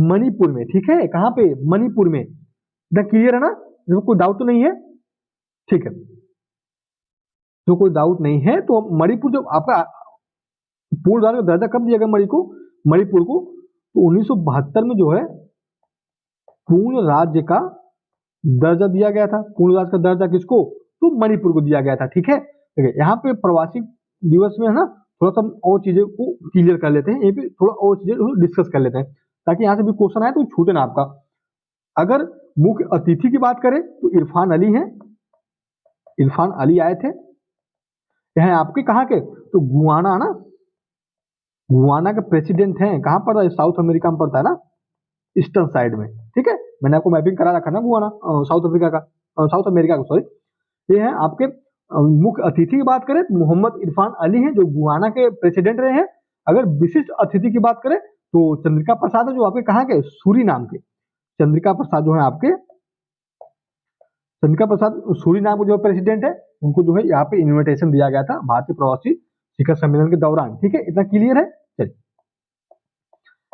मणिपुर में। ठीक है, कहाँ पे, मणिपुर में। क्लियर है ना, इसमें कोई डाउट तो नहीं है। ठीक है, जो कोई डाउट नहीं है, तो मणिपुर जब आपका पूर्ण राज्य का दर्जा कब दिया गया मणिपुर को, तो 1972 में जो है पूर्ण राज्य का दर्जा दिया गया था। पूर्ण राज्य का दर्जा किसको, तो मणिपुर को दिया गया था। ठीक है, यहाँ पे प्रवासी दिवस में है ना, थोड़ा सा और चीजें को क्लियर कर लेते हैं, ये भी थोड़ा और चीजें डिस्कस कर लेते हैं, ताकि यहाँ से भी क्वेश्चन आए तो छूटे ना आपका। अगर मुख्य अतिथि की बात करें, तो इरफान अली हैं, इरफान अली आए थे। यह आपके कहाँ के, तो गुआना ना, गुआना के प्रेसिडेंट हैं। कहाँ पड़ता है, साउथ अमेरिका में पड़ता है ना, ईस्टर्न साइड में। ठीक है, मैंने आपको मैपिंग करा रखा ना गुआना, साउथ अफ्रीका का, साउथ अमेरिका का, सॉरी। ये है आपके मुख्य अतिथि की बात करें, तो मोहम्मद इरफान अली हैं, जो गुआना के प्रेसिडेंट रहे हैं। अगर विशिष्ट अतिथि की बात करें, तो चंद्रिका प्रसाद है, जो आपके कहाँ के, सूरी नाम के, चंद्रिका प्रसाद जो है आपके, चंद्रिका प्रसाद सूरी नाम के जो प्रेसिडेंट है, उनको जो है यहाँ पे इन्विटेशन दिया गया था भारतीय प्रवासी शिखर सम्मेलन के दौरान। ठीक है, इतना क्लियर है। चलिए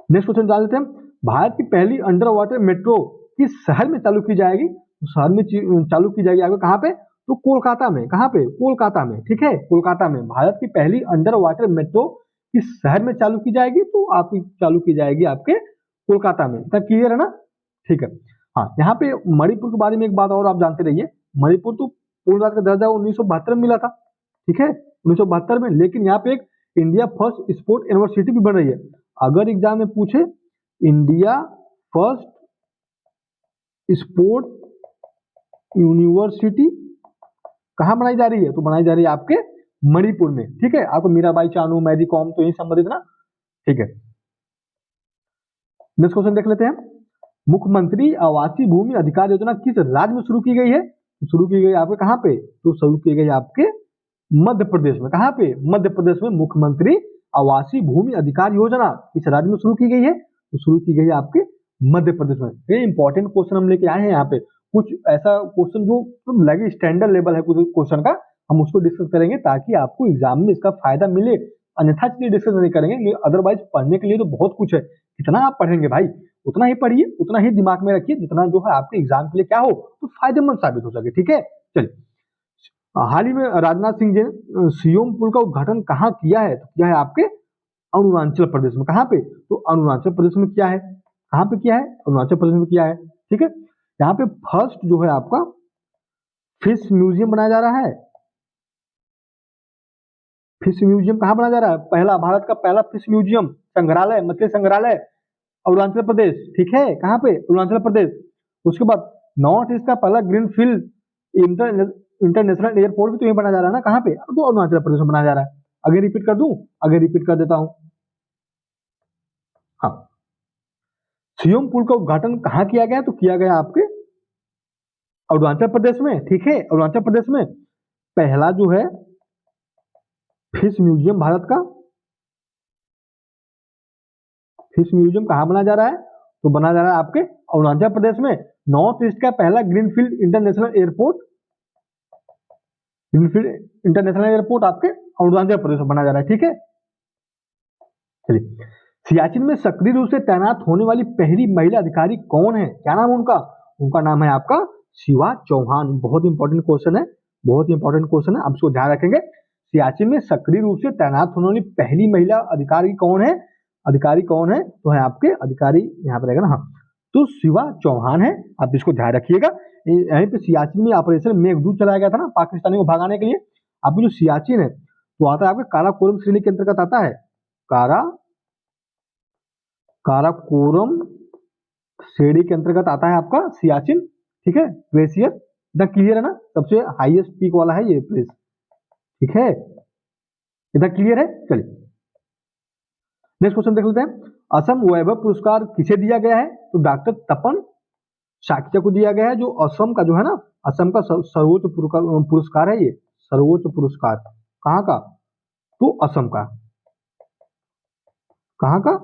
नेक्स्ट क्वेश्चन डाल देते हैं। भारत की पहली अंडर वाटर मेट्रो किस शहर में चालू की जाएगी, तो शहर में चालू की जाएगी आपको कहाँ पे, तो कोलकाता में। कहाँ पे, कोलकाता में। ठीक है, कोलकाता में भारत की पहली अंडर वाटर मेट्रो किस शहर में चालू की जाएगी, तो आपकी चालू की जाएगी आपके कोलकाता में। इतना क्लियर है ना। ठीक है, हाँ, यहाँ पे मणिपुर के बारे में एक बात और आप जानते रहिए, मणिपुर तो पूर्ण राज्य का दर्जा 1972 में मिला था। ठीक है, 1972 में, लेकिन यहाँ पे एक इंडिया फर्स्ट स्पोर्ट यूनिवर्सिटी भी बन रही है। अगर एग्जाम में पूछे इंडिया फर्स्ट स्पोर्ट यूनिवर्सिटी कहाँ बनाई जा रही है, तो बनाई जा रही है आपके मणिपुर में। ठीक है, आपको मीराबाई चानू, मैरी कॉम तो यही संबंधित ना। ठीक है, नेक्स्ट क्वेश्चन देख लेते हैं। मुख्यमंत्री आवासीय भूमि अधिकार योजना किस राज्य में शुरू की गई है? शुरू की गई आपके कहाँ पे, तो शुरू की गई आपके मध्य प्रदेश में। कहाँ पे? मध्य प्रदेश में मुख्यमंत्री आवासीय भूमि अधिकार योजना किस राज्य में शुरू की गई है? तो शुरू की गई है आपके मध्य प्रदेश में। ये इंपॉर्टेंट क्वेश्चन हम लेके आए हैं यहाँ पे। कुछ ऐसा क्वेश्चन जो लगे स्टैंडर्ड लेवल है कुछ क्वेश्चन का, हम उसको डिस्कस करेंगे ताकि आपको एग्जाम में इसका फायदा मिले। अन्यथा इसलिए डिस्कस नहीं करेंगे, अदरवाइज पढ़ने के लिए तो बहुत कुछ है। कितना आप पढ़ेंगे भाई, उतना ही पढ़िए, उतना ही दिमाग में रखिए जितना जो है आपके एग्जाम के लिए क्या हो तो फायदेमंद साबित हो सके। ठीक है, चलिए। हाल ही में राजनाथ सिंह जी ने सियोम पुल का उद्घाटन कहाँ किया है? तो किया है आपके अरुणाचल प्रदेश में। कहाँ पे? तो अरुणाचल प्रदेश में किया है। कहाँ पे किया है? अरुणाचल प्रदेश में किया है। ठीक है, यहाँ पे फर्स्ट जो है आपका फिश म्यूजियम बनाया जा रहा है। फिश म्यूजियम कहाँ बनाया जा रहा है? पहला, भारत का पहला फिश म्यूजियम संग्रहालय, मछली संग्रहालय अरुणाचल प्रदेश। ठीक है, कहाँ पे? अरुणाचल प्रदेश। उसके बाद नॉर्थ ईस्ट का पहला ग्रीनफील्ड इंटरनेशनल एयरपोर्ट भी तो यही बनाया जा रहा है ना। कहाँ पे? तो अरुणाचल प्रदेश में बनाया जा रहा है। आगे रिपीट कर दूं? आगे रिपीट कर देता हूं। हाँ, सियोम पुल का उद्घाटन कहाँ किया गया? तो किया गया आपके अरुणाचल प्रदेश में। ठीक है, अरुणाचल प्रदेश में पहला जो है फिश म्यूजियम भारत का, फिश म्यूजियम कहाँ बनाया जा रहा है? तो बनाया जा रहा है आपके अरुणाचल प्रदेश में। नॉर्थ ईस्ट का पहला greenfield international airport, greenfield international airport आपके अरुणाचल प्रदेश में बनाया जा रहा है। ठीक है, चलिए। सियाचिन में सक्रिय रूप से तैनात होने वाली पहली महिला अधिकारी कौन है? क्या नाम है उनका? उनका नाम है आपका शिवा चौहान। बहुत इंपॉर्टेंट क्वेश्चन है, बहुत इंपॉर्टेंट क्वेश्चन है, आप इसको ध्यान रखेंगे। सियाचिन में सक्रिय रूप से तैनात होने वाली पहली महिला अधिकारी कौन है? अधिकारी कौन है? तो है आपके अधिकारी यहाँ पर रहेगा ना, हाँ, तो शिवा चौहान है। आप इसको ध्यान रखिएगा। यहीं पे सियाचिन में ऑपरेशन मेघदूत चलाया गया था ना पाकिस्तानी को भगाने के लिए। आपको जो सियाचिन है तो आता है आपके काराकोरम श्रेणी के अंतर्गत आता है। काराकोरम श्रेणी के अंतर्गत आता है आपका सियाचिन। ठीक है, ग्लेशियर इतना क्लियर है ना, सबसे हाईएस्ट पीक वाला है ये प्लेस। ठीक है, इतना क्लियर है। चलिए नेक्स्ट क्वेश्चन देख लेते हैं। असम वैभव पुरस्कार किसे दिया गया है? तो डॉक्टर तपन साकिया को दिया गया है। जो असम का जो है ना, असम का सर्वोच्च पुरस्कार है ये, सर्वोच्च पुरस्कार कहाँ का? तो असम का। कहाँ का?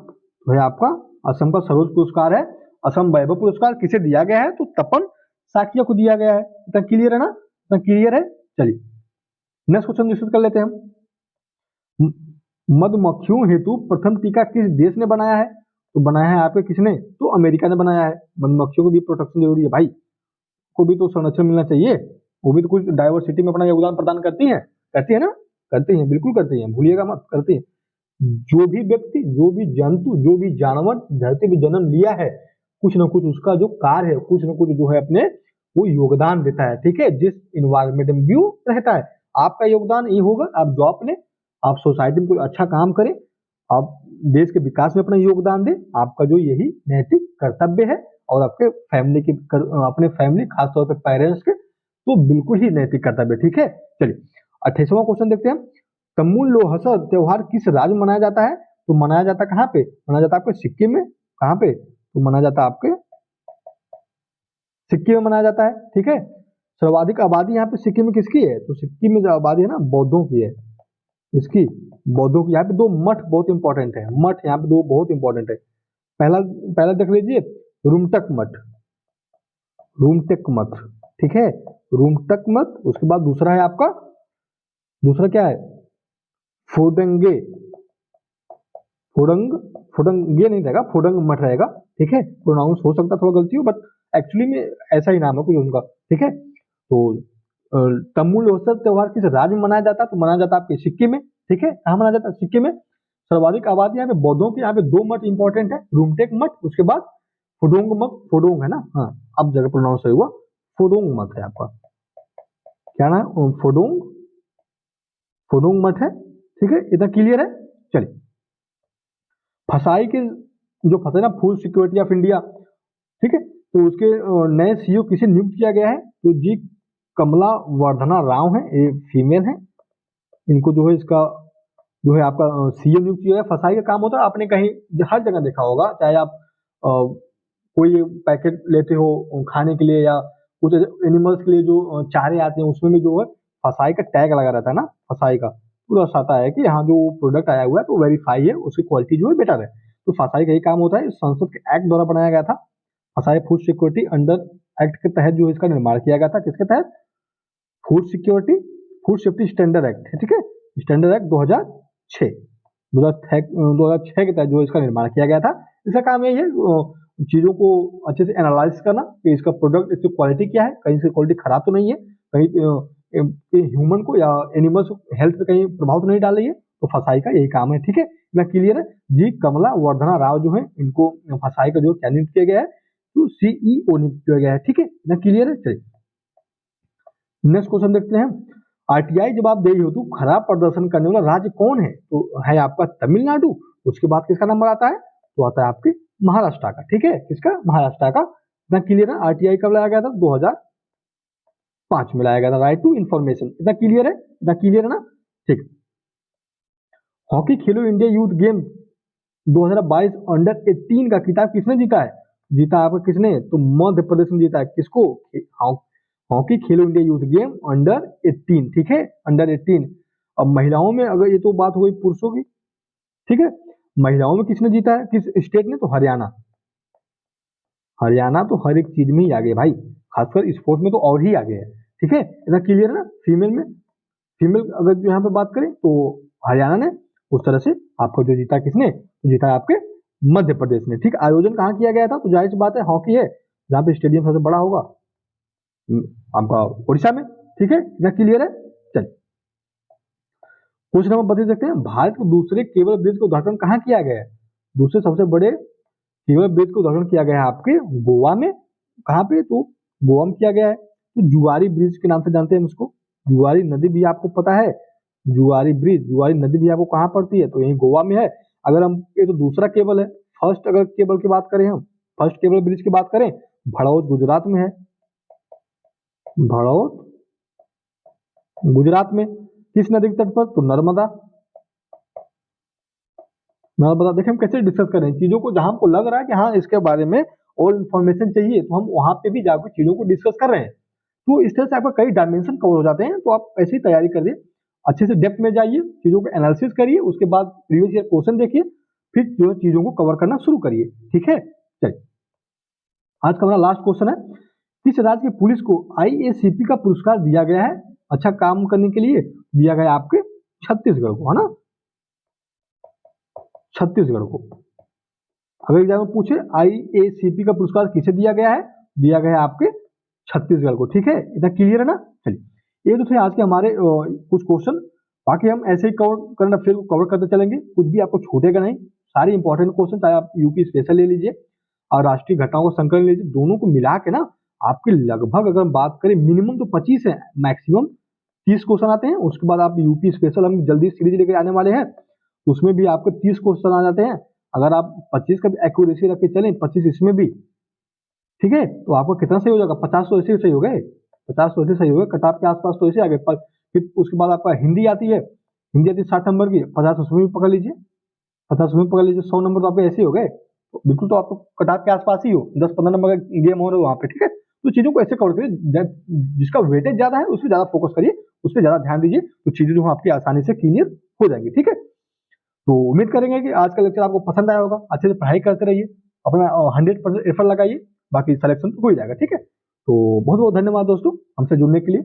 तो है आपका असम का सर्वोच्च पुरस्कार है। असम वैभव पुरस्कार किसे दिया गया है? तो तपन साकिया को दिया गया है। इतना क्लियर है ना, इतना क्लियर है। चलिए नेक्स्ट क्वेश्चन डिस्कस कर लेते हैं हम। मधुमक्खियों हेतु प्रथम टीका किस देश ने बनाया है? तो बनाया है आपके किसने? तो अमेरिका ने बनाया है। मधुमक्खियों को भी प्रोटेक्शन जरूरी है भाई, को भी तो संरक्षण मिलना चाहिए। वो भी तो कुछ डाइवर्सिटी में अपना योगदान प्रदान करती है ना, करती है, बिल्कुल करती है, भूलिएगा मत, करती है। जो भी व्यक्ति, जो भी जंतु, जो भी जानवर धरती पे जन्म लिया है, कुछ ना कुछ उसका जो कार्य है, कुछ ना कुछ जो है अपने वो योगदान देता है। ठीक है, जिस इन्वायरमेंट में भी वो रहता है, आपका योगदान ये होगा, आप जॉब लें, आप सोसाइटी में कोई अच्छा काम करें, आप देश के विकास में अपना योगदान दें, आपका जो यही नैतिक कर्तव्य है। और आपके फैमिली के अपने फैमिली खासतौर पर पेरेंट्स के तो बिल्कुल ही नैतिक कर्तव्य। ठीक है, चलिए 28वां क्वेश्चन देखते हैं। तमुल लोहसा त्योहार किस राज्य में मनाया जाता है? तो मनाया जाता है कहाँ पे? मनाया जाता है आपके सिक्किम में। कहाँ पे? तो मनाया जाता है आपके सिक्किम में मनाया जाता है। ठीक है, सर्वाधिक आबादी यहाँ पे सिक्किम में किसकी है? तो सिक्किम में जो आबादी है ना बौद्धों की है। इसकी बौद्धों की। यहाँ पे दो मठ बहुत इंपॉर्टेंट है, मठ यहाँ पे दो बहुत इंपॉर्टेंट है। पहला पहला देख लीजिए रूमटक मठ, रूमटेक मठ। ठीक है, रूमटक मठ। उसके बाद दूसरा है आपका, दूसरा क्या है? फोडंगे, फोडंगे नहीं रहेगा, फोडंग मठ रहेगा। ठीक है, प्रोनाउंस हो सकता है थोड़ा गलती हो, बट एक्चुअली में ऐसा ही नाम है कुछ उनका। ठीक है, तो तमुल लोहसा त्योहार किस राज्य में मनाया जाता है? तो मनाया जाता है आपके सिक्किम में। ठीक है, कहाँ मनाया जाता है? सिक्किम में। सर्वाधिक आबादी यहाँ पे बौद्धों की, यहाँ पे दो मठ इंपॉर्टेंट है, रूमटेक मठ, उसके बाद फुडोंग मठ। फुडोंग है ना, हाँ, अब जगह प्रोनाउंस सही हुआ, फुडोंग मठ है आपका। क्या नाम? फुडोंग, फुडोंग मठ है। ठीक है, इतना क्लियर है। चलिए, फसाई के जो फंसे ना, फूड सिक्योरिटी ऑफ इंडिया, ठीक है, तो उसके नए सीईओ किसे नियुक्त किया गया है? तो जी कमला वर्धना राव है, ये फीमेल है, इनको जो है इसका जो है आपका सीईओ नियुक्त किया है। फसाई का काम होता है, आपने कहीं हर जगह देखा होगा, चाहे आप कोई पैकेट लेते हो खाने के लिए या कुछ एनिमल्स के लिए जो चारे आते हैं, उसमें भी जो है फसाई का टैग लगा रहता है ना, फसाई का पूरा दर्शाता है कि हाँ जो प्रोडक्ट आया हुआ है तो वेरीफाई है, उसकी क्वालिटी जो है बेटर है। तो फसाई का यही काम होता है। संसद के एक्ट द्वारा बनाया गया था फसाई फूड सिक्योरिटी अंडर एक्ट के तहत जो इसका निर्माण किया गया था। किसके तहत? Food security food safety standard act है, ठीक है, स्टैंडर्ड एक्ट 2006 2006 के तहत जो इसका निर्माण किया गया था। इसका काम यही है चीजों को अच्छे से एनालाइज करना कि इसका प्रोडक्ट, इसकी क्वालिटी क्या है, कहीं से क्वालिटी खराब तो नहीं है, कहीं ह्यूमन को या एनिमल्स हेल्थ पे कहीं प्रभाव तो नहीं डाल रही है। तो फसाई का यही काम है, ठीक है, इतना क्लियर है। जी कमला वर्धना राव जो है, इनको फसाई का जो कैंडिडेट किया गया है तो सीईओ नियुक्त किया गया है, ठीक है, इतना क्लियर है। चलिए नेक्स्ट क्वेश्चन देखते हैं। आरटीआई जवाबदेही हेतु खराब प्रदर्शन करने वाला राज्य कौन है? तो है आपका तमिलनाडु। उसके बाद किसका नंबर आता है? तो आता है आपके महाराष्ट्र का, ठीक है, किसका? महाराष्ट्र का। इतना क्लियर है। आरटीआई कब लाया गया था? 2005 में लाया गया था, राइट टू इन्फॉर्मेशन। इतना क्लियर है, इतना क्लियर है ना, ठीक। हॉकी खेलो इंडिया यूथ गेम 2022 अंडर 18 का खिताब किसने जीता है? जीता आपका किसने? तो मध्य प्रदेश ने जीता है। किसको? हॉकी खेलो इंडिया यूथ गेम अंडर 18, ठीक है, अंडर 18। अब महिलाओं में अगर, ये तो बात हो गई पुरुषों की, ठीक है, महिलाओं में किसने जीता है, किस स्टेट ने? तो हरियाणा। हरियाणा तो हर एक चीज में ही आगे भाई, खासकर स्पोर्ट में तो और ही आगे है, ठीक है, इतना क्लियर है ना। फीमेल में, फीमेल अगर जो यहाँ पे बात करें तो हरियाणा ने, उस तरह से आपको जो जीता किसने? तो जीता है आपके मध्य प्रदेश ने, ठीक। आयोजन कहाँ किया गया था? तो जाहिर सी बात है हॉकी है, जहाँ पे स्टेडियम सबसे बड़ा होगा आपका उड़ीसा में, ठीक है, इतना क्लियर है। चलिए क्वेश्चन नंबर 32 देखते हैं। भारत के दूसरे केबल ब्रिज का उद्घाटन कहाँ किया गया है? दूसरे सबसे बड़े केबल ब्रिज का उद्घाटन किया गया है आपके गोवा में। कहाँ पे? तो गोवा में किया गया है। तो जुआरी ब्रिज के नाम से जानते हैं उसको। जुआरी नदी भी आपको पता है, जुआरी ब्रिज, जुआरी नदी भी आपको कहाँ पड़ती है? तो यही गोवा में है। अगर हम, ये तो दूसरा केबल है। फर्स्ट अगर केबल की बात करें, हम फर्स्ट केबल ब्रिज की बात करें, भड़ौत गुजरात में है। भड़ौत गुजरात में किस नदी के तट पर? तो नर्मदा। नर्मदा। देखिए हम कैसे डिस्कस कर रहे हैं चीजों को, जहां हमको लग रहा है कि हाँ इसके बारे में और इन्फॉर्मेशन चाहिए, तो हम वहां पे भी जाकर चीजों को डिस्कस कर रहे हैं। तो इस तरह से आपका कई डायमेंशन कवर हो जाते हैं। तो आप ऐसे ही तैयारी करिए, अच्छे से डेप्थ में जाइए, चीजों को एनालिसिस करिए, उसके बाद प्रीवियस ईयर क्वेश्चन देखिए, फिर जो चीजों को कवर करना शुरू करिए, ठीक है। चलिए आज का हमारा लास्ट क्वेश्चन है, किस राज्य की पुलिस को आईएसीपी का पुरस्कार दिया गया है अच्छा काम करने के लिए? दिया गया आपके छत्तीसगढ़ को, है ना, छत्तीसगढ़ को। अगर एग्जाम में पूछे आईएसीपी का पुरस्कार किसे दिया गया है? दिया गया है आपके छत्तीसगढ़ को, ठीक है, इतना क्लियर है ना। चलिए ये तो थे आज के हमारे कुछ क्वेश्चन। बाकी हम ऐसे ही कवर करंट अफेयर को कवर करते चलेंगे, कुछ भी आपको छूटेगा नहीं। सारे इंपॉर्टेंट क्वेश्चन, चाहे आप यूपी स्पेशल ले लीजिए और राष्ट्रीय घटनाओं का संकलन ले लीजिए, दोनों को मिला के ना आपके लगभग, अगर हम बात करें, मिनिमम तो 25 है, मैक्सिमम 30 क्वेश्चन आते हैं। उसके बाद आप यूपी स्पेशल हम जल्दी सीरीज लेकर आने वाले हैं, उसमें भी आपको 30 क्वेश्चन आ जाते हैं। अगर आप 25 का भी एक्यूरेसी रख के चलें, 25 इसमें भी, ठीक है, तो आपको कितना सही हो जाएगा? 50 तो ऐसे ही सही हो गए, 50 तो ऐसे सही हो गए, कट ऑफ के आसपास तो ऐसे आ गए। फिर उसके बाद आपका हिंदी आती है, हिंदी आती है 60 नंबर की, 50 उसमें भी पकड़ लीजिए, 50 उसमें पकड़ लीजिए, 100 नंबर तो आपके ऐसे ही हो गए। तो बिल्कुल तो आपको कट ऑफ के आसपास ही हो, 10-15 नंबर का गेम हो रहा है वहां पे, ठीक है। तो चीजों को ऐसे कवर करिए, जिसका वेटेज ज्यादा है उस पर ज्यादा फोकस करिए, उस पर ज्यादा ध्यान दीजिए, तो चीजें जो आपकी आसानी से क्लियर हो जाएंगी, ठीक है। तो उम्मीद करेंगे कि आज का लेक्चर आपको पसंद आया होगा। अच्छे से पढ़ाई करते रहिए, अपना 100% एफर्ट लगाइए, बाकी सिलेक्शन तो हो ही जाएगा, ठीक है। तो बहुत बहुत धन्यवाद दोस्तों हमसे जुड़ने के लिए।